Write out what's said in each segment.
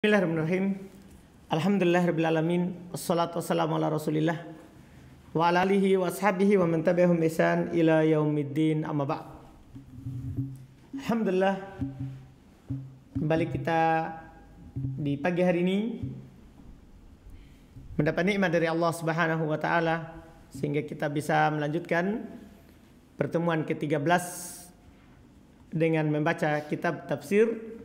Bismillahirrahmanirrahim. Alhamdulillahirrabbilalamin. Wassalatu wassalamu ala rasulillah wa ala alihi wa ashabihi wa man tabi'ahum ihsan ila yaumiddin, amma ba'd. Alhamdulillah, kembali kita di pagi hari ini mendapat nikmat dari Allah Subhanahu wa taala sehingga kita bisa melanjutkan pertemuan ke-13 dengan membaca kitab tafsir,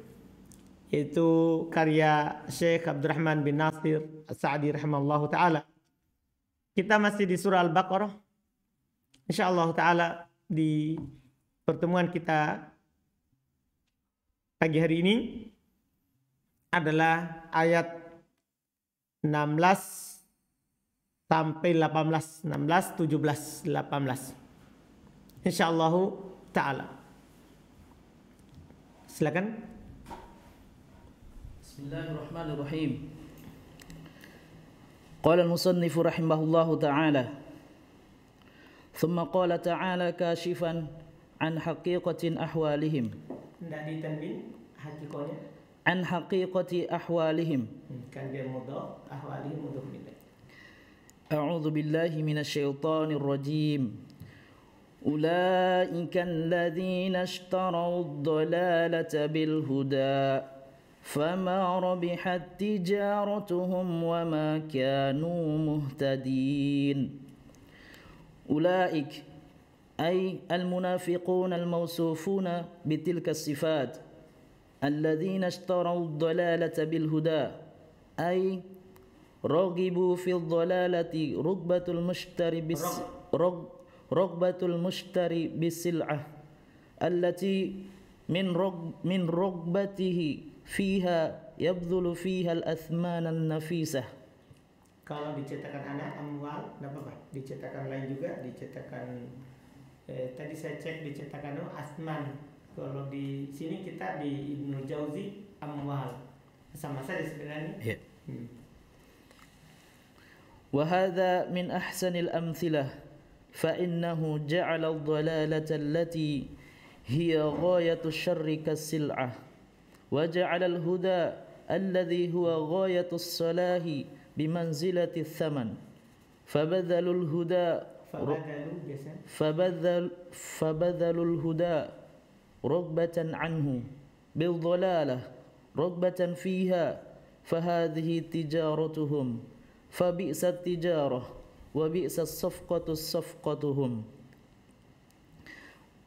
yaitu karya Syekh Abdurrahman bin Nasir As-Sa'di rahimahullahu ta'ala. Kita masih di surah Al-Baqarah. InsyaAllah ta'ala di pertemuan kita pagi hari ini adalah ayat 16 sampai 18, 16, 17, 18. InsyaAllah ta'ala. Silakan. Bismillahirrahmanirrahim. Qala al-musannif rahimahullahu ta'ala, thumma qala ta'ala kashifan an haqiqatin ahwalihim. Tidak ditanbin hakikonya. An haqiqati ahwalihim. Kan dia mudhaf, ahwalihim mudhaf ilaih. A'udzu billahi minasy syaithanir rajim. Ulaika alladziina ishtarau ad-dalalata bil huda فما ربحت تجارتهم وما كانوا مهتدين. أولئك أي المنافقون الموصوفون بتلك الصفات الذين اشتروا الضلالة بالهدى، أي رغبوا في الضلالة رغبة المشتري بالسلعة التي من رغبته fiha yabdhulu fiha al-athman an-nafisah. Kalau dicetakan anak amwal enggak apa-apa, dicetakan lain juga, dicetakan tadi saya cek dicetakan asman. Kalau di sini kita di Ibnu Jauzi amwal. Sama saja sebenarnya. Ya. Wa hadha min ahsanil amthilah fa innahu ja'ala ad-dalalata allati hiya ghayatu syarri kas-sil'ah وجعل الهدى الذي هو غاية الصلاح بمنزلة الثمن فبذلوا الهدى رغبة عنه بالضلالة رغبة فيها فهذه تجارتهم فبئس التجارة وبئس الصفقة صفقتهم.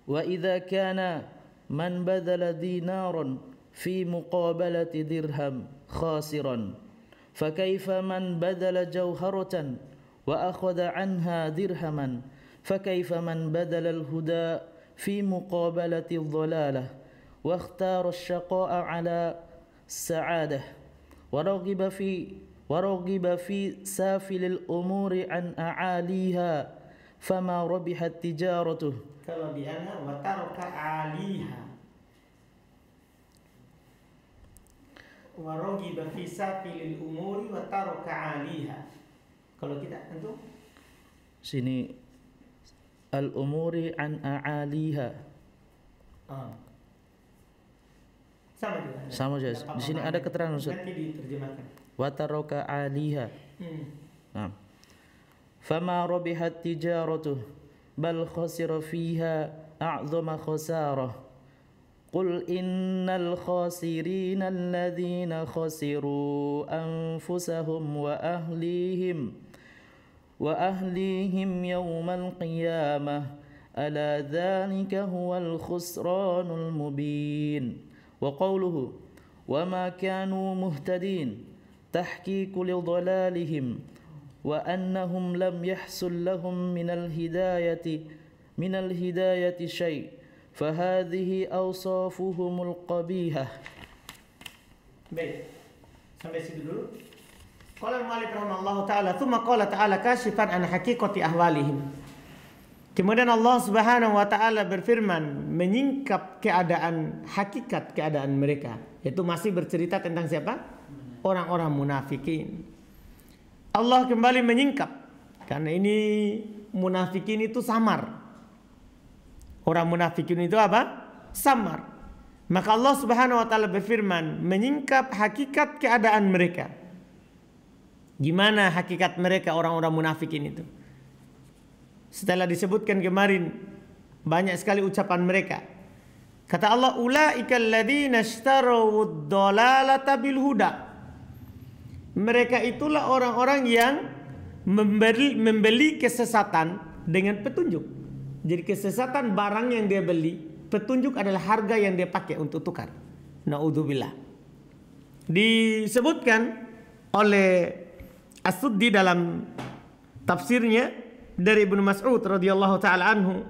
وإذا كان من بذل دينارا في مقابلة درهم خاسرا فكيف من بذل جوهرة وأخذ عنها درهما فكيف من بذل الهدى في مقابلة الضلالة واختار الشقاء على السعادة ورغب في سافل الأمور عن أعاليها فما ربحت تجارته. Kalau di ana wataraka aliha warogiba fi safilil umuri wa taraka 'aliha. Kalau kita tentu sini al umuri an a'aliha. Sama juga. Sama saja. Di sini ada keterangan Ustaz. Nanti diterjemahkan. Wa taraka 'aliha. Nah. Fama rabihat tijaratuh bal khasira fiha a'zama khasarah. قل إن الخاسرين الذين خسروا أنفسهم وأهليهم يوم القيامة ألا ذلك هو الخسران المبين. وقوله وما كانوا مهتدين تحقيق لضلالهم وأنهم لم يحصل لهم من الهداية شيء فهذه أوصافهم القبيحة. Baik, sampai situ dulu. Qala al-mu'allif rahimahullahu ta'ala, thumma qala ta'ala kashifan an haqiqati ahwalihim. Kemudian Allah Subhanahu wa taala berfirman menyingkap hakikat keadaan mereka, yaitu masih bercerita tentang siapa? Orang-orang munafikin. Allah kembali menyingkap karena ini munafikin itu samar. Orang munafikin itu apa? Samar. Maka Allah Subhanahu wa taala berfirman menyingkap hakikat keadaan mereka. Gimana hakikat mereka orang-orang munafikin itu? Setelah disebutkan kemarin banyak sekali ucapan mereka. Kata Allah, ulaikal ladzina ishtarawud dhalalata bil huda. Mereka itulah orang-orang yang membeli kesesatan dengan petunjuk. Jadi kesesatan barang yang dia beli, petunjuk adalah harga yang dia pakai untuk tukar. Naudzubillah. Disebutkan oleh As-Suddi dalam tafsirnya dari Ibnu Mas'ud radhiyallahu taala anhu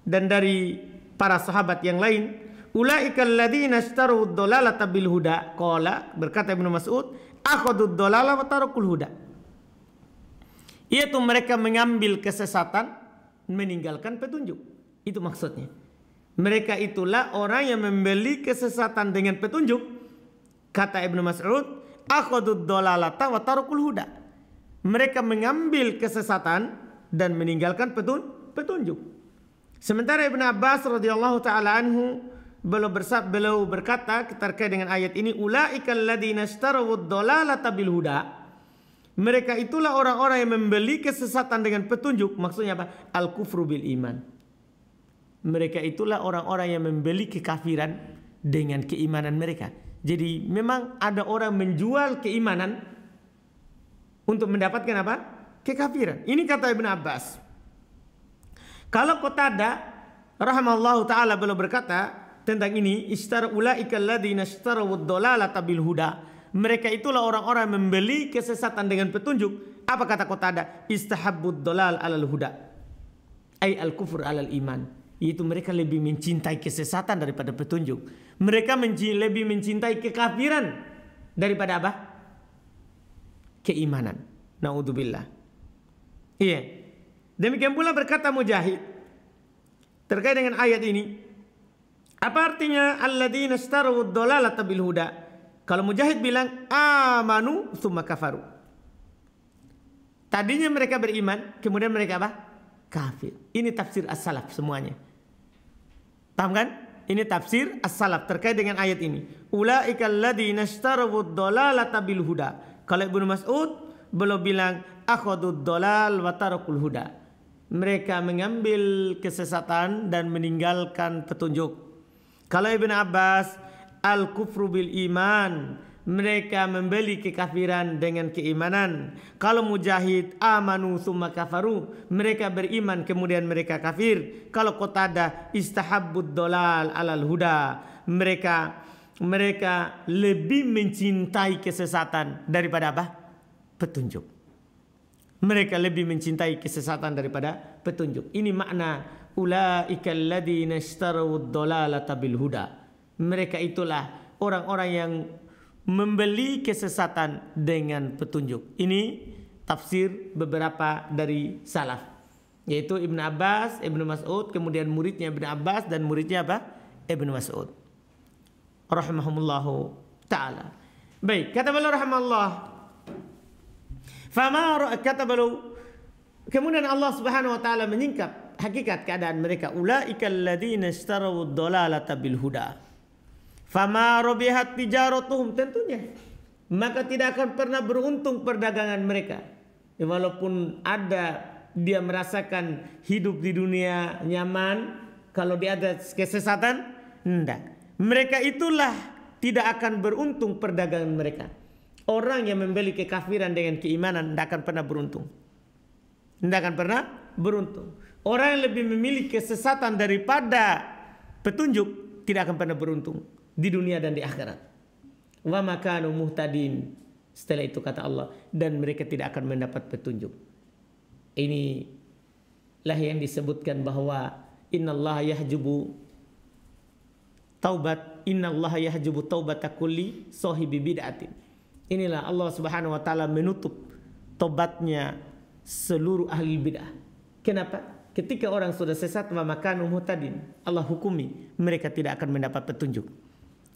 dan dari para sahabat yang lain, ulaikal ladzina ishtaru ad-dhalalata bil huda. Qala, berkata Ibnu Mas'ud, akhadud dhalala wa tarakul huda. Yaitu mereka mengambil kesesatan, meninggalkan petunjuk. Itu maksudnya. Mereka itulah orang yang membeli kesesatan dengan petunjuk. Kata Ibnu Mas'ud, akhadud dhalalata wa tarakul huda. Mereka mengambil kesesatan dan meninggalkan petunjuk. Sementara Ibnu Abbas radhiyallahu taala anhu beliau berkata terkait dengan ayat ini, ulaikal ladzina ishtarawud dhalalata bil huda. Mereka itulah orang-orang yang membeli kesesatan dengan petunjuk. Maksudnya apa? Al-kufru bil iman. Mereka itulah orang-orang yang membeli kekafiran dengan keimanan mereka. Jadi memang ada orang menjual keimanan untuk mendapatkan apa? Kekafiran. Ini kata Ibnu Abbas. Kalau Qatadah rahimallahu taala beliau berkata tentang ini, istar ulaikal ladzina ishtarawud dhalalata bil huda. Mereka itulah orang-orang membeli kesesatan dengan petunjuk. Apa kata Qatadah? Istahabbud dhalal alal huda. Ai al kufur alal iman. Yaitu mereka lebih mencintai kesesatan daripada petunjuk. Mereka lebih mencintai kekafiran daripada apa? Keimanan. Naudzubillah. Iya. Demikian pula berkata Mujahid terkait dengan ayat ini. Apa artinya alladzina ishtarawud dhalalata bil huda? Kalau Mujahid bilang amanu tsumma kafaru. Tadinya mereka beriman, kemudian mereka apa? Kafir. Ini tafsir as-salaf semuanya. Paham kan? Ini tafsir as-salaf terkait dengan ayat ini. Ulaikal ladzina ishtarawud dhalalata bil huda. Kalau Ibnu Mas'ud beliau bilang akhadud dhalal wa tarakul huda. Mereka mengambil kesesatan dan meninggalkan petunjuk. Kalau Ibnu Abbas al-kufru bil iman, mereka membeli kekafiran dengan keimanan. Kalau Mujahid amanu tsumma kafaru, mereka beriman kemudian mereka kafir. Kalau Qatadah istahabbud dhalal alal huda, mereka lebih mencintai kesesatan daripada apa? Petunjuk. Mereka lebih mencintai kesesatan daripada petunjuk. Ini makna ulaikal ladzina ishtarawud dhalalata bil huda. Mereka itulah orang-orang yang membeli kesesatan dengan petunjuk. Ini tafsir beberapa dari salaf, yaitu Ibnu Abbas, Ibnu Mas'ud, kemudian muridnya Ibnu Abbas dan muridnya apa? Ibnu Mas'ud rahimahumullahu ta'ala. Baik, kata beliau rahimahullah, kata beliau, kemudian Allah Subhanahu wa taala menyingkap hakikat keadaan mereka, ulaikal ladzina ishtarawud dhalalata bil huda. Fama rabihat tijaratuhum, tentunya maka tidak akan pernah beruntung perdagangan mereka. Walaupun ada dia merasakan hidup di dunia nyaman, kalau dia ada kesesatan, enggak. Mereka itulah tidak akan beruntung perdagangan mereka. Orang yang membeli kekafiran dengan keimanan tidak akan pernah beruntung. Tidak akan pernah beruntung. Orang yang lebih memilih kesesatan daripada petunjuk tidak akan pernah beruntung di dunia dan di akhirat. Wa makanu muhtadin. Setelah itu kata Allah, dan mereka tidak akan mendapat petunjuk. Inilah yang disebutkan bahwa innallaha yahjubu taubat, innallaha yahjubu taubata kulli sahibi bid'atin. Inilah Allah Subhanahu wa taala menutup tobatnya seluruh ahli bid'ah. Kenapa? Ketika orang sudah sesat, wa makanu muhtadin, Allah hukumi mereka tidak akan mendapat petunjuk.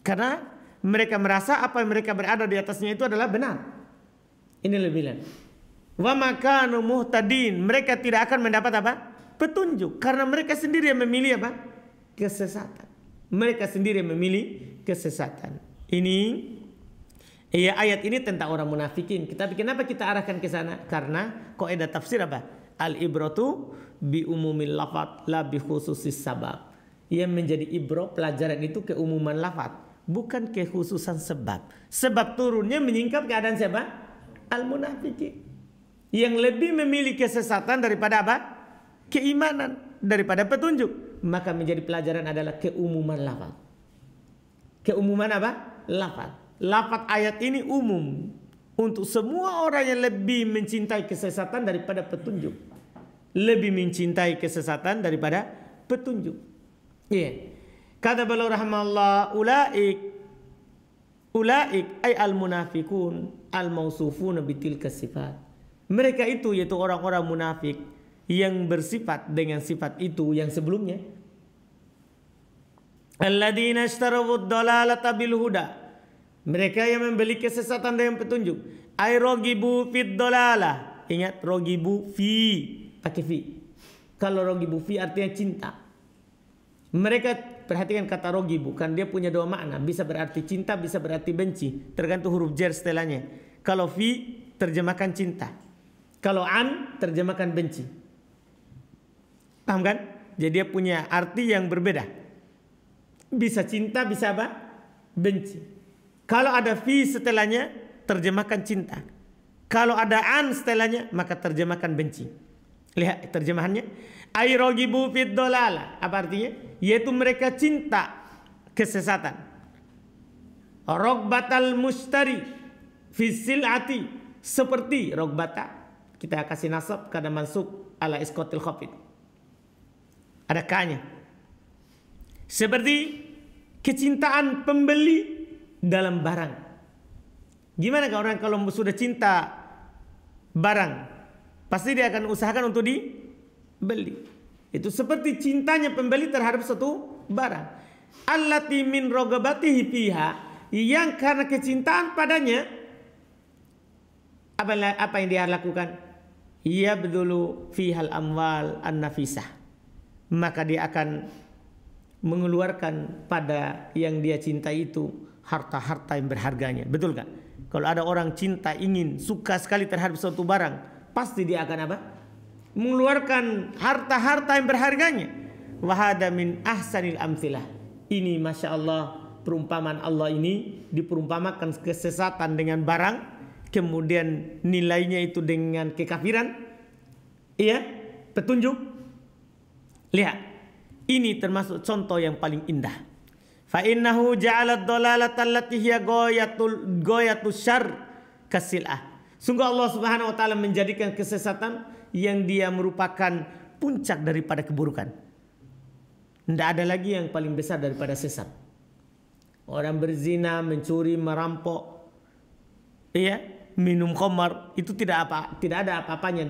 Karena mereka merasa apa yang mereka berada di atasnya itu adalah benar. Ini lebih bilang, wa makanu muhtadin, mereka tidak akan mendapat apa? Petunjuk. Karena mereka sendiri yang memilih apa? Kesesatan. Mereka sendiri memilih kesesatan. Ini ayat ini tentang orang munafikin. Tapi kenapa kita arahkan ke sana? Karena kaidah tafsir apa? Al-ibratu bi umumil lafaz la bi khususis sabab. Yang menjadi ibrah pelajaran itu keumuman lafaz, bukan kekhususan sebab. Sebab turunnya menyingkap keadaan siapa? Al-munafikin. Yang lebih memilih kesesatan daripada apa? Keimanan, daripada petunjuk. Maka menjadi pelajaran adalah keumuman lafaz. Keumuman apa? Lafaz. Lafaz ayat ini umum untuk semua orang yang lebih mencintai kesesatan daripada petunjuk. Lebih mencintai kesesatan daripada petunjuk. Iya. Kata beliau rahimahullah, ulaik ay al-munafiqun al-mausufuna bitilka sifat. Mereka itu yaitu orang-orang munafik yang bersifat dengan sifat itu yang sebelumnya. Alladzina ishtarawu ad-dalalata bil huda. Mereka yang membeli kesesatan dengan petunjuk. Ay rogibu fid dalalah. Ingat, rogibu fi, pakai fi. Kalau rogibu fi artinya cinta. Mereka, perhatikan kata rogibu, kan dia punya dua makna. Bisa berarti cinta, bisa berarti benci. Tergantung huruf jar setelahnya. Kalau fi, terjemahkan cinta. Kalau an, terjemahkan benci. Paham kan? Jadi dia punya arti yang berbeda. Bisa cinta, bisa apa? Benci. Kalau ada fi setelahnya, terjemahkan cinta. Kalau ada an setelahnya, maka terjemahkan benci. Lihat terjemahannya. Ay rogibu fid dolala. Apa artinya? Yaitu mereka cinta kesesatan. Rogbatal mustari fisilati. Seperti rogbata. Kita kasih nasab karena mansub ala iskotil khafid. Ada kanya. Seperti kecintaan pembeli dalam barang. Gimana kalau sudah cinta barang, pasti dia akan usahakan untuk dibeli. Itu seperti cintanya pembeli terhadap satu barang. Allati min rogabatihi fiha, yang karena kecintaan padanya apa yang dia lakukan? Ia bedulu fihal amwal an-nafisah. Maka dia akan mengeluarkan pada yang dia cintai itu harta-harta yang berharganya. Betul gak? Kalau ada orang cinta, ingin, suka sekali terhadap suatu barang, pasti dia akan apa? Mengeluarkan harta-harta yang berharganya. Wahada min ahsanil amsilah. Ini Masya Allah, perumpamaan Allah ini diperumpamakan kesesatan dengan barang, kemudian nilainya itu dengan kekafiran. Iya, petunjuk. Lihat, ini termasuk contoh yang paling indah. Fa innahu ja'ala ad-dalalata allati hiya ghayatus syarr kasil'ah. Sungguh Allah Subhanahu wa taala menjadikan kesesatan yang dia merupakan puncak daripada keburukan. Tidak ada lagi yang paling besar daripada sesat. Orang berzina, mencuri, merampok, iya, minum khamar, itu tidak ada apa-apanya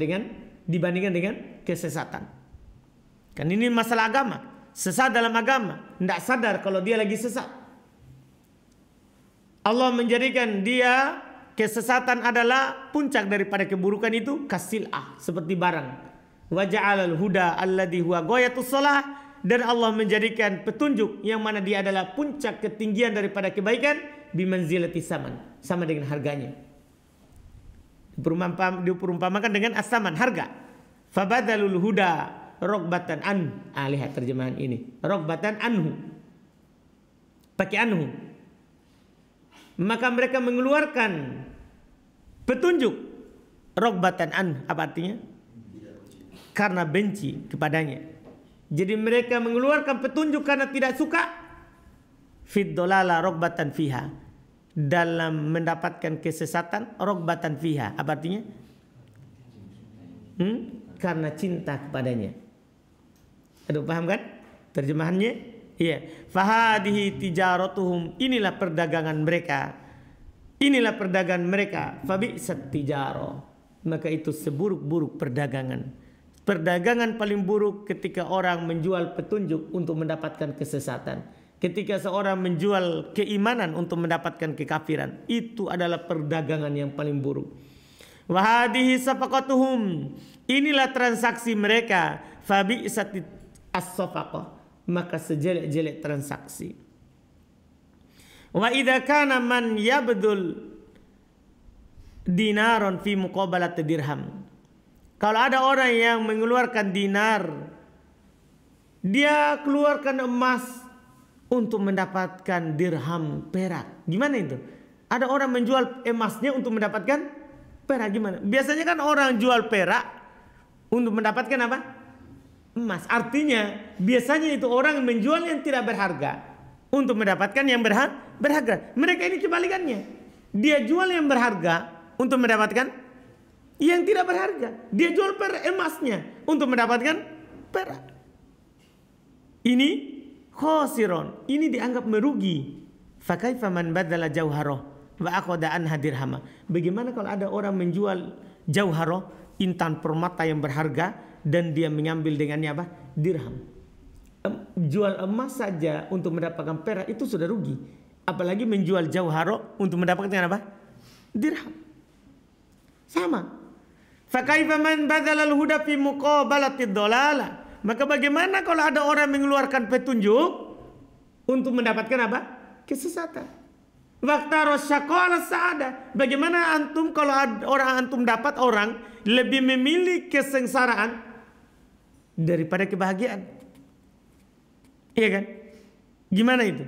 dibandingkan dengan kesesatan. Kan ini masalah agama. Sesat dalam agama, tidak sadar kalau dia lagi sesat. Allah menjadikan dia kesesatan adalah puncak daripada keburukan itu kasil'ah, seperti barang. Wa ja'alal huda alladhi huwa ghayatus shalah, dan Allah menjadikan petunjuk yang mana dia adalah puncak ketinggian daripada kebaikan bimanzilati saman, sama dengan harganya. Diperumpamakan dengan as-saman, harga. Fabadalul huda rogbatan lihat terjemahan ini, rogbatan anhu, pakai anhu. Maka mereka mengeluarkan petunjuk rogbatan apa artinya? Karena benci kepadanya. Jadi mereka mengeluarkan petunjuk karena tidak suka. Fid dolala rogbatan fiha, dalam mendapatkan kesesatan rogbatan fiha. Apa artinya? Karena cinta kepadanya. Aduh, paham kan terjemahannya? Iya. Fahadihi tijaratuhum, inilah perdagangan mereka. Inilah perdagangan mereka. Fabi'sat tijaro, maka itu seburuk-buruk perdagangan. Perdagangan paling buruk ketika orang menjual petunjuk untuk mendapatkan kesesatan. Ketika seorang menjual keimanan untuk mendapatkan kekafiran, itu adalah perdagangan yang paling buruk. Wahadihi safaqatuhum, inilah transaksi mereka. Fabi'sat as-safaqah, maka sejelek-jelek transaksi. Wa idza kana man yabdul dinaron fi muqabalat dirham. Kalau ada orang yang mengeluarkan dinar, dia keluarkan emas untuk mendapatkan dirham perak. Gimana itu? Ada orang menjual emasnya untuk mendapatkan perak, gimana? Biasanya kan orang jual perak untuk mendapatkan apa? Emas. Artinya biasanya itu orang menjual yang tidak berharga untuk mendapatkan yang berharga. Mereka ini kebalikannya. Dia jual yang berharga untuk mendapatkan yang tidak berharga. Dia jual emasnya untuk mendapatkan perak. Ini khosiron. Ini dianggap merugi. Fakaifa man badala jauharoh wa aqada anha dirhama. Bagaimana kalau ada orang menjual jauharoh, intan permata yang berharga, dan dia mengambil dengannya apa? Dirham. Jual emas saja untuk mendapatkan perak itu sudah rugi. Apalagi menjual jauharo untuk mendapatkan apa? Dirham. Sama. Fakaifa man badzala al-huda fi muqabalatid dalalah. Maka bagaimana kalau ada orang mengeluarkan petunjuk untuk mendapatkan apa? Kesesatan. Waqtaro syaqala sa'ada. Bagaimana antum kalau orang antum dapat orang lebih memilih kesengsaraan daripada kebahagiaan? Iya kan? Gimana itu?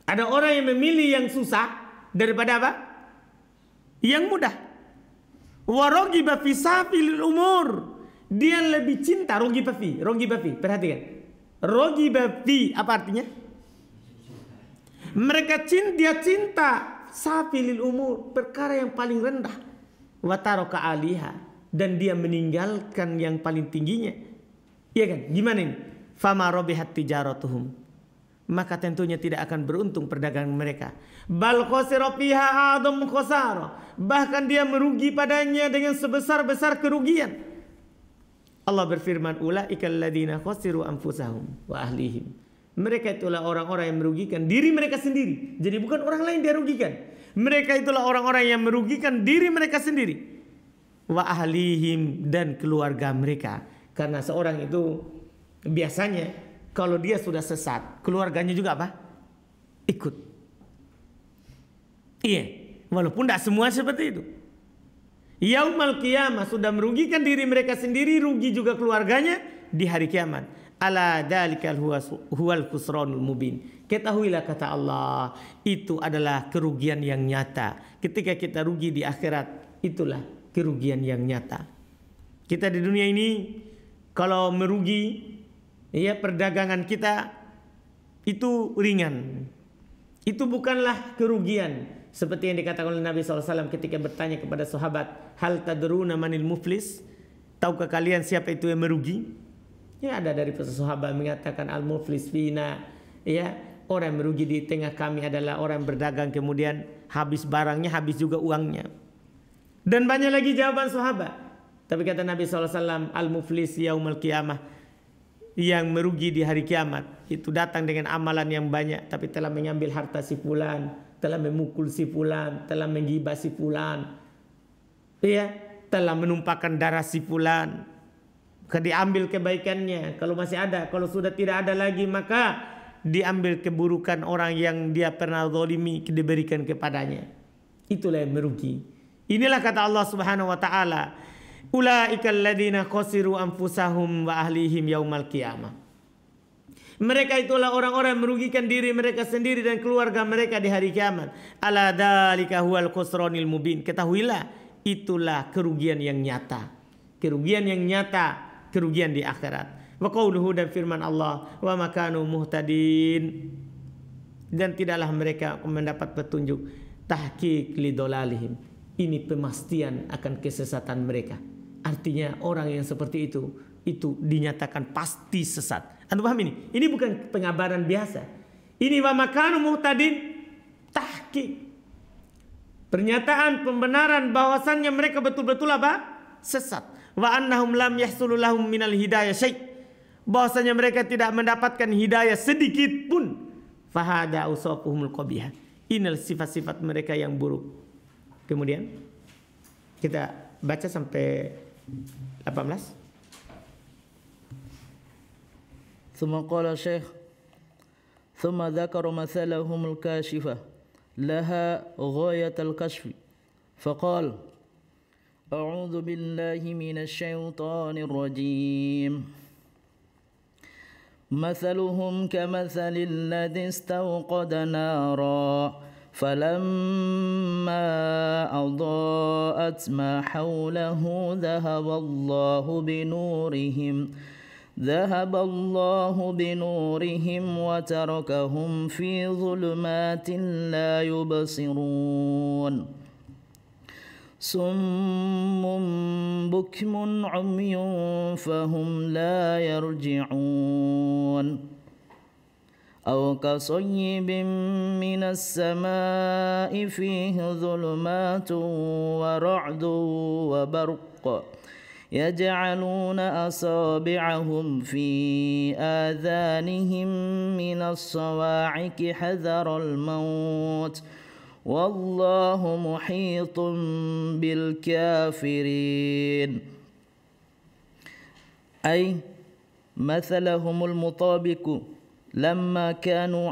Ada orang yang memilih yang susah daripada apa? Yang mudah. Warogiba fi safil umur. Dia lebih cinta rogiba fi. Perhatikan. Rogiba fi apa artinya? Dia cinta safilil umur, perkara yang paling rendah. Wataroka aliha, dan dia meninggalkan yang paling tingginya. Iya kan? Gimana ini? Fama robihat tijaratuhum, maka tentunya tidak akan beruntung perdagangan mereka. Bal khosira fiha adam khosara, bahkan dia merugi padanya dengan sebesar-besar kerugian. Allah berfirman, ulaika alladziina khasiru anfusahum wa ahlihim. Mereka itulah orang-orang yang merugikan diri mereka sendiri. Jadi bukan orang lain dia rugikan. Mereka itulah orang-orang yang merugikan diri mereka sendiri. Wa ahlihim, dan keluarga mereka. Karena seorang itu biasanya kalau dia sudah sesat, keluarganya juga apa? Ikut. Iya, walaupun tidak semua seperti itu. Yaumal qiyamah, sudah merugikan diri mereka sendiri, rugi juga keluarganya di hari kiamat. Ala dalikal huwal khusranul mubin. Ketahuilah, kata Allah, itu adalah kerugian yang nyata. Ketika kita rugi di akhirat, itulah kerugian yang nyata. Kita di dunia ini kalau merugi, ya, perdagangan kita itu ringan. Itu bukanlah kerugian. Seperti yang dikatakan oleh Nabi SAW ketika bertanya kepada sahabat, hal tadruna manil muflis? Tahukah kalian siapa itu yang merugi? Ya, ada dari sahabat mengatakan al muflis fina, ya, orang merugi di tengah kami adalah orang berdagang kemudian habis barangnya, habis juga uangnya. Dan banyak lagi jawaban sahabat. Tapi kata Nabi SAW, al muflis yaumul qiyamah, yang merugi di hari kiamat itu datang dengan amalan yang banyak tapi telah mengambil harta si fulan, telah memukul si fulan, telah menggibah si fulan, ya, telah menumpahkan darah si fulan. Diambil kebaikannya kalau masih ada, kalau sudah tidak ada lagi maka diambil keburukan orang yang dia pernah zalimi, diberikan kepadanya. Itulah yang merugi. Inilah kata Allah Subhanahu wa taala, ulaikal ladzina khasiru anfusahum wa ahlihim yaumal qiyamah. Mereka itulah orang-orang yang merugikan diri mereka sendiri dan keluarga mereka di hari kiamat. Ala dzalika huwal khusranil mubin. Ketahuilah, itulah kerugian yang nyata. Kerugian yang nyata, kerugian di akhirat. Wa qauluhu, dan firman Allah, wa makanu muhtadin, dan tidaklah mereka mendapat petunjuk. Tahqiq lidolalihim, ini pemastian akan kesesatan mereka. Artinya orang yang seperti itu dinyatakan pasti sesat. Anda paham ini? Ini bukan pengabaran biasa. Ini wa makanu muhtadin, tahqiq, pernyataan pembenaran bahwasannya mereka betul-betul apa? Sesat. Wa annahum lam yahsulu lahum minal hidayah syai', bahwasanya mereka tidak mendapatkan hidayah sedikit pun. Fahada usafuhumul qabihah, inilah sifat-sifat mereka yang buruk. Kemudian kita baca sampai 18. ثم قال الشيخ: ثم ذكر مثلهم الكاشفة لها غاية الكشف، فقال: أعوذ بالله من الشيطان الرجيم. مثلهم كمثل الذي استوقد نارا فلما أضاءت ما حوله ذهب الله بنورهم وتركهم في ظلمات لا يبصرون صم بكم عمي فهم لا يرجعون أو كصيب من السماء فيه ظلمات ورعد وبرق يجعلون أصابعهم في آذانهم من الصواعق حذر الموت والله محيط بالكافرين. أي مثلهم المطابق لما كانوا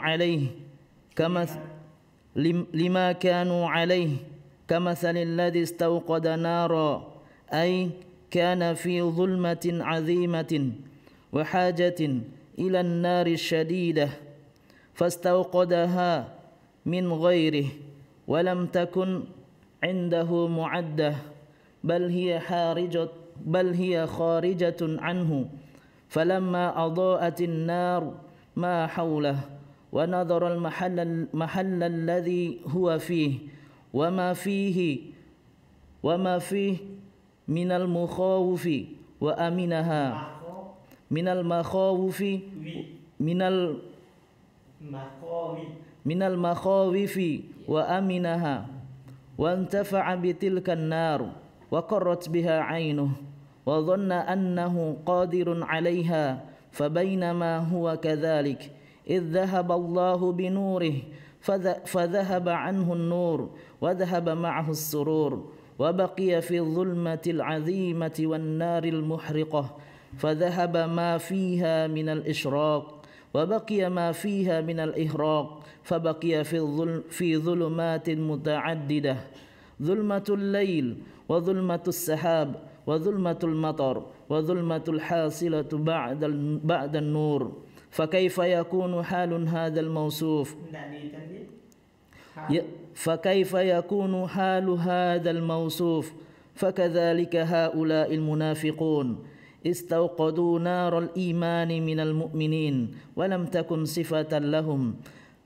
عليه كمثل الذي استوقد نارا، أي كان في ظلمة عظيمة وحاجة إلى النار الشديدة فاستوقدها من غيره ولم تكن عنده معدة بل هي خارجة عنه، فلما أضاءت النار ما حوله ونظر المحل الذي هو فيه وما فيه من المخاوف وأمنها من المخاوف وأمنها وانتفع بتلك النار وقرت بها عينه وظن أنه قادر عليها، فبينما هو كذلك إذ ذهب الله بنوره فذهب عنه النور وذهب معه السرور وبقي في الظلمة العظيمة والنار المحرقة، فذهب ما فيها من الإشراق وبقي ما فيها من الإهراق، فبقي في ظلمات متعددة: ظلمة الليل وظلمة السحاب وظلمة المطر وظلمة الحاصلة بعد النور. فكيف يكون حال هذا الموصوف؟ فكذلك هؤلاء المنافقون استوقدوا نار الإيمان من المؤمنين ولم تكن صفة لهم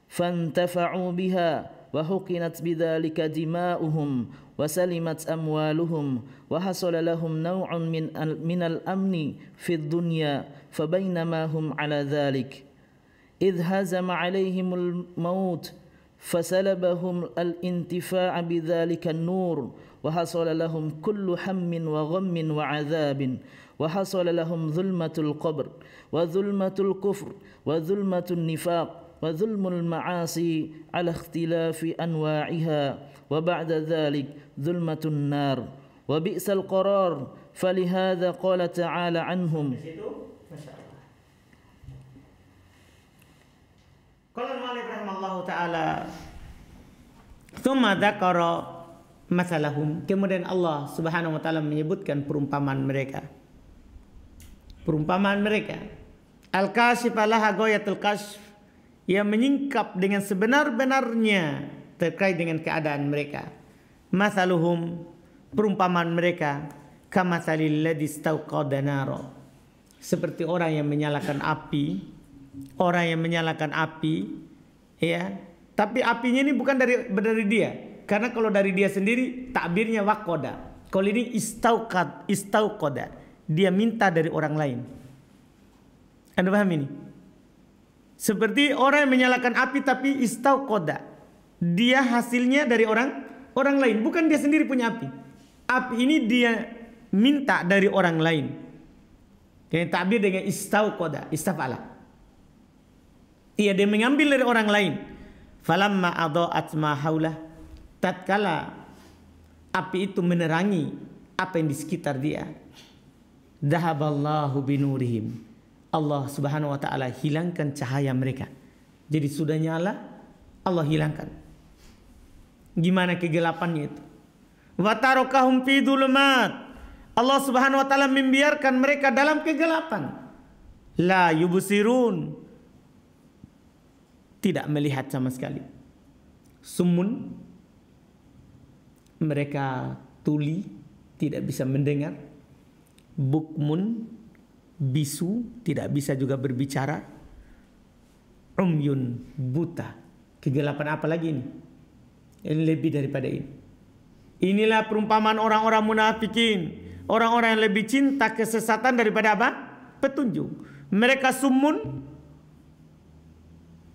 فانتفعوا بها وحقنت بذلك دماؤهم وسلمت أموالهم وحصل لهم نوع من الأمن في الدنيا، فبينما هم على ذلك إذ هزم عليهم الموت فسلبهم الانتفاع بذلك النور وحصل لهم كل هم وغم وعذاب، وحصل لهم ظلمة القبر وظلمة الكفر وظلمة النفاق وظلم المعاصي على اختلاف أنواعها، وبعد ذلك ظلمة النار وبئس القرار. فلهذا قال تعالى عنهم. Qala al-mu'allif rahimahullahu ta'ala, tsumma dzakara mathalahum, kemudian Allah Subhanahu wa taala menyebutkan perumpamaan mereka. Al-kasif alaha ghayatul kasf, yang menyingkap dengan sebenar-benarnya terkait dengan keadaan mereka. Mathaluhum, perumpamaan mereka, kamathalil ladzi istauqada nara, seperti orang yang menyalakan api. Orang yang menyalakan api, ya, tapi apinya ini bukan dari dia, karena kalau dari dia sendiri takbirnya wakoda. Kalau ini istauqada, dia minta dari orang lain. Anda paham ini? Seperti orang yang menyalakan api tapi istauqada, dia hasilnya dari orang lain, bukan dia sendiri punya api. Api ini dia minta dari orang lain. Yang takbir dengan istauqada, istafala. Ia dia mengambil dari orang lain. Falamma adha'at ma haulah, tatkala api itu menerangi apa yang di sekitar dia, dhahaballahu binurihim, Allah Subhanahu wa taala hilangkan cahaya mereka. Jadi sudah nyala, Allah hilangkan. Gimana kegelapannya itu? Wa tarakahum fi dhulumat. Allah Subhanahu wa taala membiarkan mereka dalam kegelapan. La yubsirun. Tidak melihat sama sekali. Sumun, mereka tuli, tidak bisa mendengar. Bukmun, bisu, tidak bisa juga berbicara. Umyun, buta. Kegelapan apa lagi ini? Ini lebih daripada ini. Inilah perumpamaan orang-orang munafikin. Orang-orang yang lebih cinta kesesatan daripada apa? Petunjuk. Mereka sumun,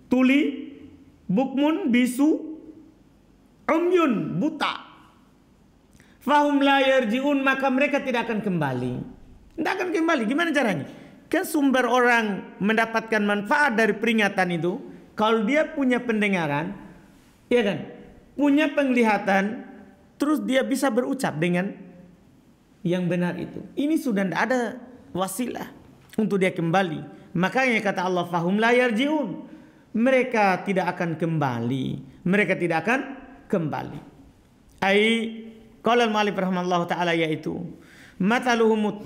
tuli, bukmun, bisu, umyun, buta. Fahum la yarji'un, maka mereka tidak akan kembali. Tidak akan kembali. Gimana caranya? Kan sumber orang mendapatkan manfaat dari peringatan itu, kalau dia punya pendengaran, ya kan, punya penglihatan, terus dia bisa berucap dengan yang benar itu. Ini sudah tidak ada wasilah untuk dia kembali. Makanya kata Allah, fahum la yarji'un. Mereka tidak akan kembali. Mereka tidak akan kembali. Qala al-mu'allif rahimahullah ta'ala, yaitu mathaluhum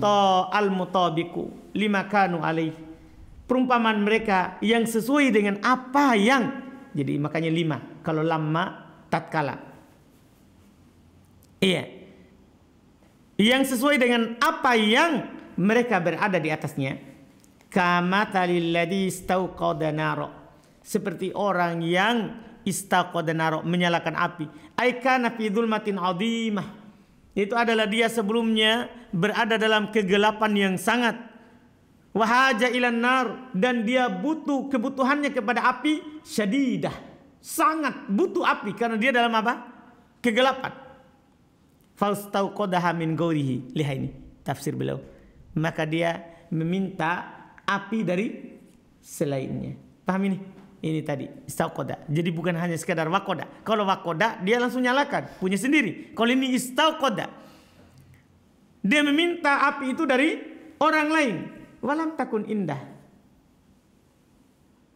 al-mutabiqu lima kanu alaih. Perumpamaan mereka yang sesuai dengan apa yang, jadi makanya 5 kalau lamma tatkala. Iya. Yang sesuai dengan apa yang mereka berada di atasnya. Kamathalil ladzi istauqada nara. Seperti orang yang istaqada naro, menyalakan api. Aikana fi dzulmatin 'azimah. Itu adalah dia sebelumnya berada dalam kegelapan yang sangat. Wahaja ilan nar, dan dia butuh, kebutuhannya kepada api syadidah. Sangat butuh api karena dia dalam apa? Kegelapan. Fastauqadaha min ghairihi. Lihat ini tafsir beliau. Maka dia meminta api dari selainnya. Paham ini? Ini tadi istauqada. Jadi bukan hanya sekadar wakoda. Kalau wakoda dia langsung nyalakan, punya sendiri. Kalau ini istauqada, dia meminta api itu dari orang lain. Walam takun indah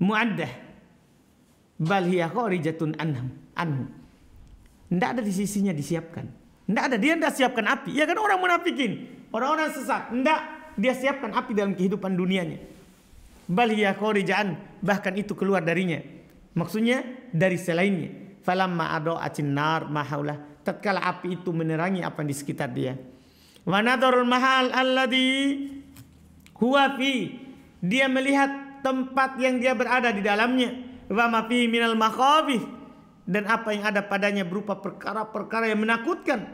muaddah bal hiya kharijatun anhu. Tidak ada di sisinya disiapkan. Tidak ada, dia tidak siapkan api. Ya kan orang munafikin, orang-orang sesat. Tidak, dia siapkan api dalam kehidupan dunianya. Bal hiya kharijatan, bahkan itu keluar darinya. Maksudnya dari selainnya. Falamma ada'atin nar ma haulah, tatkala api itu menerangi apa di sekitar dia. Wa nadarul mahal alladhi huwa fi, dia melihat tempat yang dia berada di dalamnya. Wa ma fi minal makhawif, dan apa yang ada padanya berupa perkara-perkara yang menakutkan.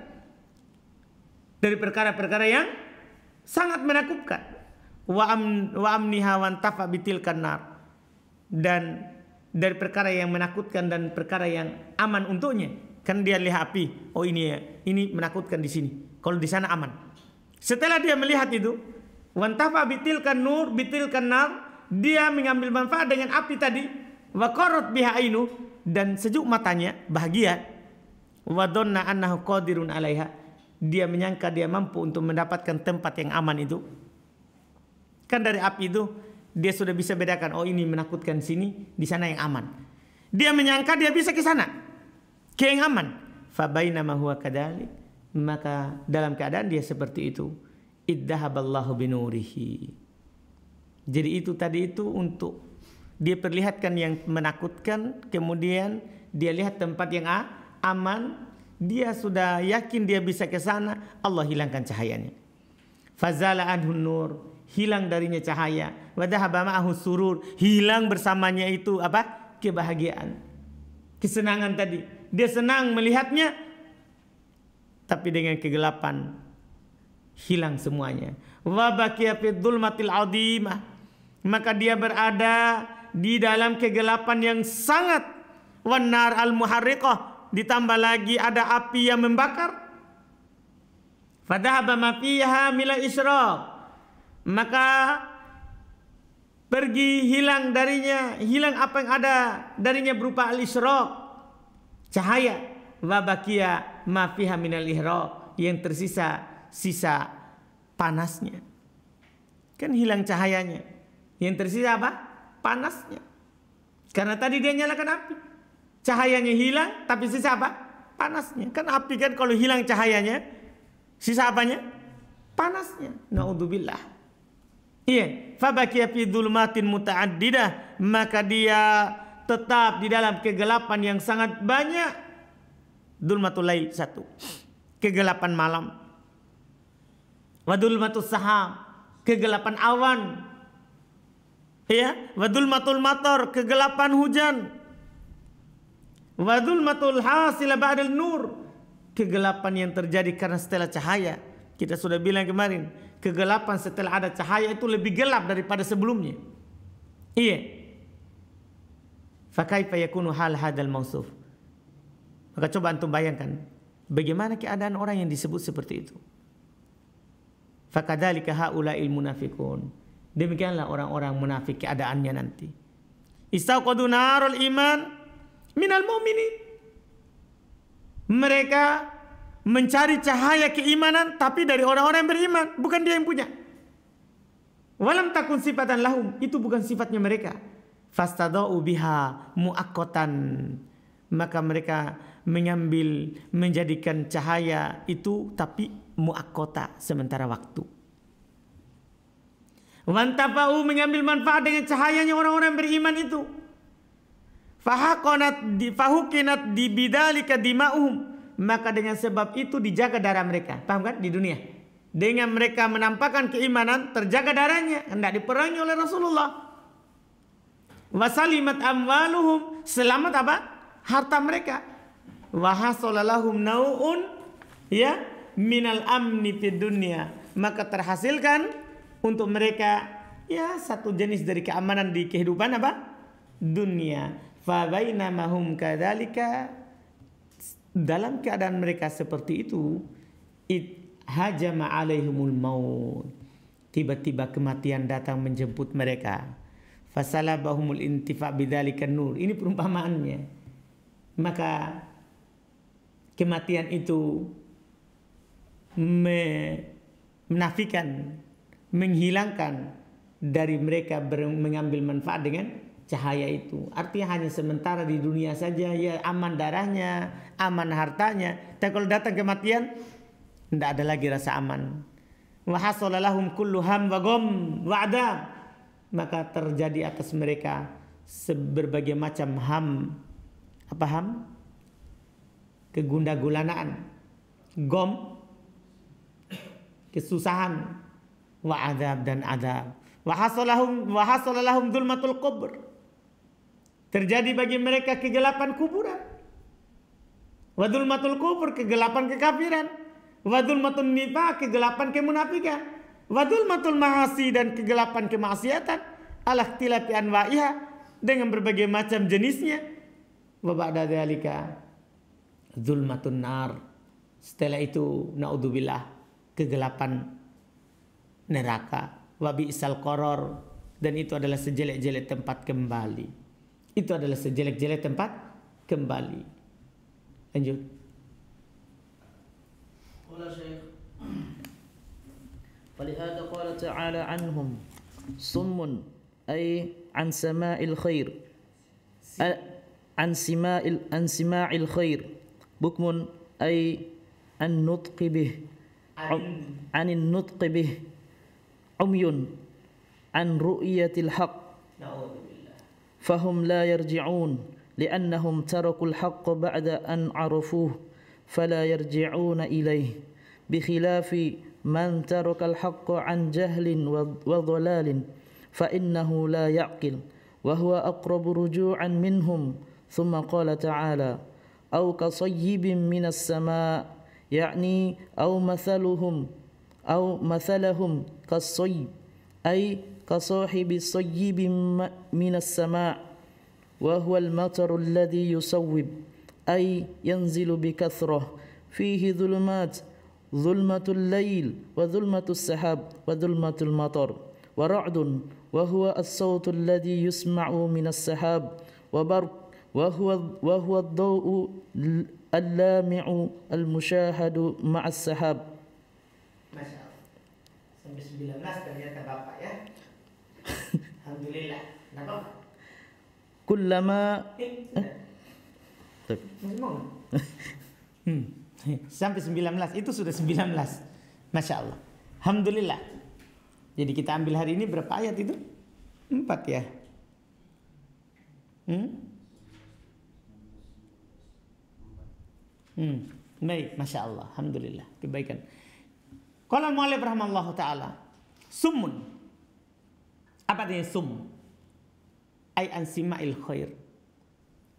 Dari perkara-perkara yang sangat menakutkan. Wa amniha wan tafa bitilkan nar, dan dari perkara yang menakutkan dan perkara yang aman untuknya. Kan dia lihat api, oh ini menakutkan di sini, kalau di sana aman. Setelah dia melihat itu, wan tafa bitilkan nar, dia mengambil manfaat dengan api tadi. Wa qarrat biha ainu, dan sejuk matanya bahagia. Wa dhanna annahu qadirun 'alaiha, dia menyangka dia mampu untuk mendapatkan tempat yang aman itu. Kan dari api itu dia sudah bisa bedakan, oh ini menakutkan sini, di sana yang aman. Dia menyangka dia bisa ke sana, ke yang aman. Fa bainama huwa kadzalik, maka dalam keadaan dia seperti itu, iddahaballahu binurihi. Jadi itu tadi itu untuk dia perlihatkan yang menakutkan, kemudian dia lihat tempat yang aman, dia sudah yakin dia bisa ke sana, Allah hilangkan cahayanya. Fazala anhun nur, hilang darinya cahaya. Wa dhahaba ma'ahu surur, hilang bersamanya itu apa? Kebahagiaan, kesenangan tadi. Dia senang melihatnya, tapi dengan kegelapan hilang semuanya. Wa baqiya fi dzulmatil 'azimah, maka dia berada di dalam kegelapan yang sangat. Wan nar al muharriqah, ditambah lagi ada api yang membakar. Fadhahaba ma fiha mila isyraq, maka pergi hilang darinya, hilang apa yang ada darinya berupa al-isyraq, cahaya. Wa baqiya ma fiha minal ihraq, yang tersisa sisa panasnya. Kan hilang cahayanya. Yang tersisa apa? Panasnya. Karena tadi dia nyalakan api. Cahayanya hilang, tapi sisa apa? Panasnya. Kan api kan kalau hilang cahayanya, sisa apanya? Panasnya. Naudzubillah. Iya. Fabaqiya fi dzulumatin muta'addidah. Maka dia tetap di dalam kegelapan yang sangat banyak. Dzulmatul lail 1. Kegelapan malam. Wa dzulmatus sahab. Kegelapan awan. Ya, wa dzulmatul matar, kegelapan hujan. Wa dzulmatul hasil ba'dal nur, kegelapan yang terjadi karena setelah cahaya. Kita sudah bilang kemarin, kegelapan setelah ada cahaya itu lebih gelap daripada sebelumnya. Iya. Fa kaifa yakunu hal hadal mausuf? Maka coba antum bayangkan bagaimana keadaan orang yang disebut seperti itu. Fa kadzalika haula'il munafiqun. Demikianlah orang-orang munafik keadaannya nanti. Istauqadu narul iman minal mu'minin. Mereka mencari cahaya keimanan tapi dari orang-orang yang beriman, bukan dia yang punya. Walam takun sifatan lahum, itu bukan sifatnya mereka. Fastadau biha muaqqatan. Maka mereka menjadikan cahaya itu tapi muaqqata, sementara waktu. Wantafa'u, mengambil manfaat dengan cahayanya orang-orang beriman itu. Fahukinat di bidzalika dima'uhum, maka dengan sebab itu dijaga darah mereka. Paham kan? Di dunia dengan mereka menampakkan keimanan, terjaga darahnya, hendak diperangi oleh Rasulullah. Wasalimat amwaluhum, selamat apa? Harta mereka. Wahasolalahum nau'un ya minal amni fid dunya, maka terhasilkan untuk mereka ya satu jenis dari keamanan di kehidupan apa? Dunia. Fa bainamahum kadzalika, dalam keadaan mereka seperti itu, hajama alaihimul maut, tiba-tiba kematian datang menjemput mereka. Fasalabahumul intifa bidzalika nur. Ini perumpamaannya. Maka kematian itu menafikan, menghilangkan dari mereka mengambil manfaat dengan cahaya itu. Artinya hanya sementara di dunia saja, ya aman darahnya, aman hartanya. Tapi kalau datang kematian, tidak ada lagi rasa aman. Wa hasalalahum kullu ham wa gham wa adab, maka terjadi atas mereka berbagai macam ham. Apa ham? Kegundagulanaan. Gom, kesusahan. Wa adab, dan adab. Wa hasalalahum dzulmatul qubur, terjadi bagi mereka kegelapan kuburan. Wa dzulmatul kufur, kegelapan kekafiran. Wa dzulmatun nifaq, kegelapan kemunafikan. Wa dzulmatul ma'asi, dan kegelapan kemaksiatan. Ala ikhtilafi anwa'iha, dengan berbagai macam jenisnya. Wa ba'da dzalika dzulmatun nar, setelah itu naudzubillah kegelapan neraka. Wa bi'sal qaror, dan itu adalah sejelek-jelek tempat kembali. Itu adalah sejelek-jelek tempat kembali. Lanjut. Qala Syekh, falihada qala ta'ala anhum summun ay an sama'il khair, an sima'il khair, bukmun ay an nutqi bih, anin nutqi bih, umyun an ru'yatil haqq, fahum la yarji'un li'annahum tarakul haqq ba'da an arafuh fala yarji'una ilayh, bikhilafi man tarakal haqq an jahlin wa dhalalin fa innahu la ya'qil wa huwa aqrabu ruju'an minhum. Thumma qala ta'ala aw kasayyibin minas sama', ya'ni aw mathalahum kasayyib ay kasahibi sayyibin minas sama', wa huwa al-mataru alladhi yusawwib ay yanzilu bikathrah fihi dhulmatul layl wa dhulmatus sahab wa dhulmatul matar, wa ra'dun wa huwa as-sawtu alladhi yusma'u minas sahab, wa barq wa huwa ad-daw'u al-lami'u al-mushahadu ma'as sahab. Masyaallah. Sampai 19 ternyata Bapak ya. Alhamdulillah. Kenapa? Kullama Masih mau? Sampai 19, itu sudah 19. Masya Allah. Alhamdulillah. Jadi kita ambil hari ini berapa ayat itu? 4 ya. Baik, Masya Allah. Alhamdulillah. Kebaikan. Qala al-mu'allif rahimahullah ta'ala. Summun. Apa artinya sum? Ay ansima'il khair.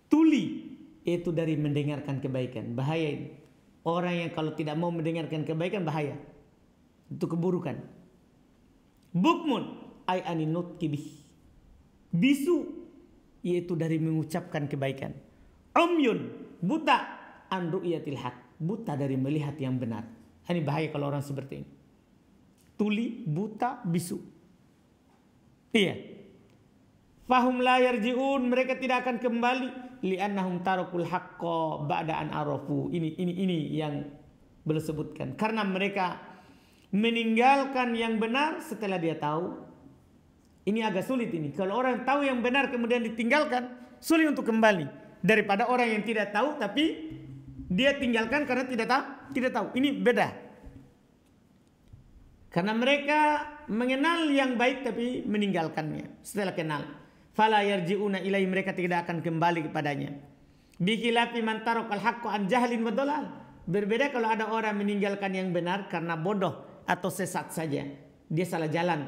Tuli. Itu dari mendengarkan kebaikan. Bahaya ini. Orang yang kalau tidak mau mendengarkan kebaikan bahaya. Itu keburukan. Bukmun. Ay aninut kibih. Bisu. Yaitu dari mengucapkan kebaikan. Umyun. Buta. An ru'yatil haq. Buta dari melihat yang benar. Ini bahaya kalau orang seperti ini. Tuli, buta, bisu. Iya. Fahum la yarji'un, mereka tidak akan kembali li'annahum tarakul haqqa ba'da an arafu. Ini yang beliau sebutkan. Karena mereka meninggalkan yang benar setelah dia tahu. Ini agak sulit ini. Kalau orang tahu yang benar kemudian ditinggalkan, sulit untuk kembali daripada orang yang tidak tahu tapi dia tinggalkan karena tidak tahu. Ini beda. Karena mereka mengenal yang baik tapi meninggalkannya setelah kenal. Fala yarji'una ilaihi, mereka tidak akan kembali kepadanya. Bikilafi man tarakal haqqo an jahlin wa dhalal. Berbeda kalau ada orang meninggalkan yang benar karena bodoh atau sesat saja. Dia salah jalan.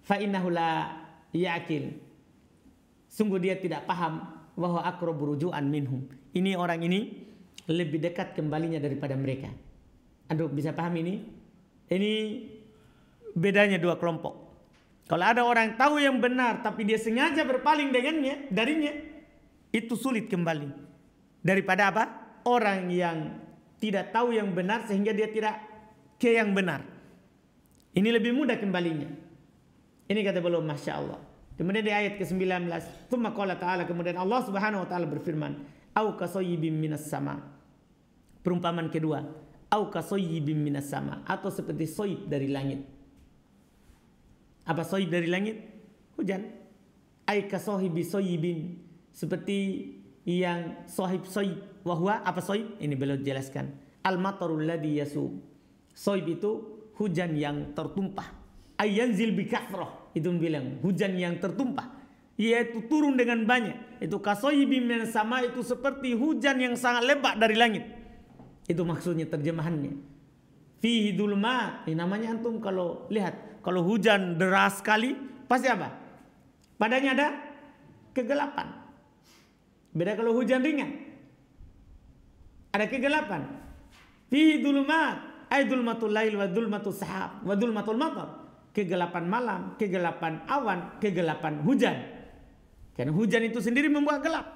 Fa innahu la ya'qil. Sungguh dia tidak paham wa huwa aqrabu ruju'an minhum. Ini orang ini lebih dekat kembalinya daripada mereka. Aduh, bisa paham ini? Ini bedanya dua kelompok. Kalau ada orang tahu yang benar tapi dia sengaja berpaling darinya, itu sulit kembali. Daripada apa? Orang yang tidak tahu yang benar sehingga dia tidak ke yang benar. Ini lebih mudah kembalinya. Ini kata beliau, Masya Allah. Kemudian di ayat ke-19, Tsumma qala ta'ala, kemudian Allah Subhanahu wa taala berfirman, au kasayyibin minas sama. Perumpamaan kedua, au kasayyibin minas sama, atau seperti soib dari langit. Apa soib dari langit? Hujan. Ai kasahibi soyibin, seperti yang sohib soib. Wahwa apa soib? Ini beliau jelaskan. Al-matarul ladhi yasub. Soib itu hujan yang tertumpah. Ayanzil bikathrah, itu bilang hujan yang tertumpah, yaitu turun dengan banyak. Itu kasoyibim minas sama, itu seperti hujan yang sangat lebat dari langit. Itu maksudnya terjemahannya. Fihi dulmat. Ini namanya antum kalau lihat, kalau hujan deras sekali pasti apa? Padanya ada kegelapan. Beda kalau hujan ringan, ada kegelapan. Fihi dulmat, ay dulmatul lail wa dulmatul sahab wa dulmatul matar. Kegelapan malam, kegelapan awan, kegelapan hujan. Karena hujan itu sendiri membuat gelap.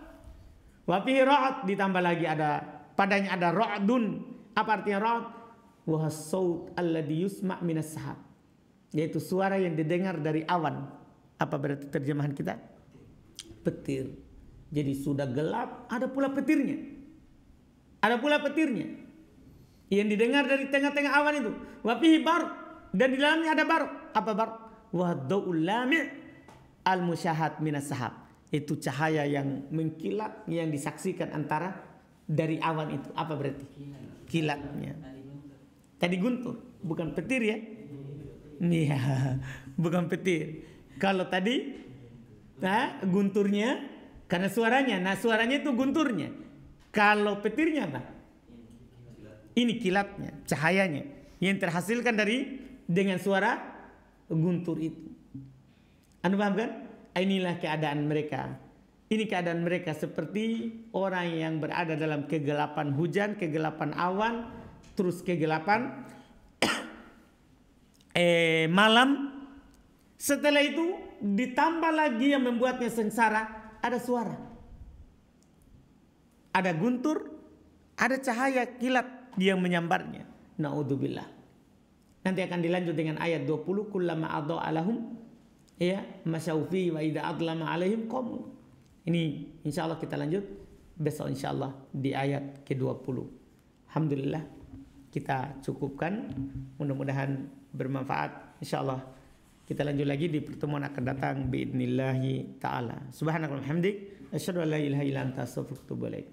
Wa fihi ra'd, ditambah lagi ada padanya ada ra'dun. Apa artinya ra'd? Wa as-saut alladhi yusma' minas sahab. Yaitu suara yang didengar dari awan. Apa berarti terjemahan kita? Petir. Jadi sudah gelap, ada pula petirnya. Ada pula petirnya. Yang didengar dari tengah-tengah awan itu. Wa fihi barq, dan di dalamnya ada barq. Apa barq? Wa daul lami' al-musyahad minas sahab. Itu cahaya yang mengkilat yang disaksikan antara dari awan itu. Apa berarti? Kilatnya. Tadi guntur, bukan petir ya? Iya, bukan petir. Kalau tadi gunturnya karena suaranya. Nah, suaranya itu gunturnya. Kalau petirnya apa? Ini kilatnya, cahayanya yang terhasilkan dengan suara guntur itu. Anda paham kan? Inilah keadaan mereka. Ini keadaan mereka seperti orang yang berada dalam kegelapan hujan, kegelapan awan, terus kegelapan malam. Setelah itu ditambah lagi yang membuatnya sengsara, ada suara, ada guntur, ada cahaya kilat yang menyambarnya. Naudzubillah. Nanti akan dilanjut dengan ayat 20, kullama adha'a lahum ya masyaufi wa idza adlama alaihim qom. Ini insyaallah kita lanjut besok insyaallah di ayat ke-20. Alhamdulillah kita cukupkan, mudah-mudahan bermanfaat insyaallah. Kita lanjut lagi di pertemuan akan datang biidnillahi ta'ala. Subhanakallahumma hamdik asyhadu an la ilaha illa anta astaghfiruka wa atubu ilaik.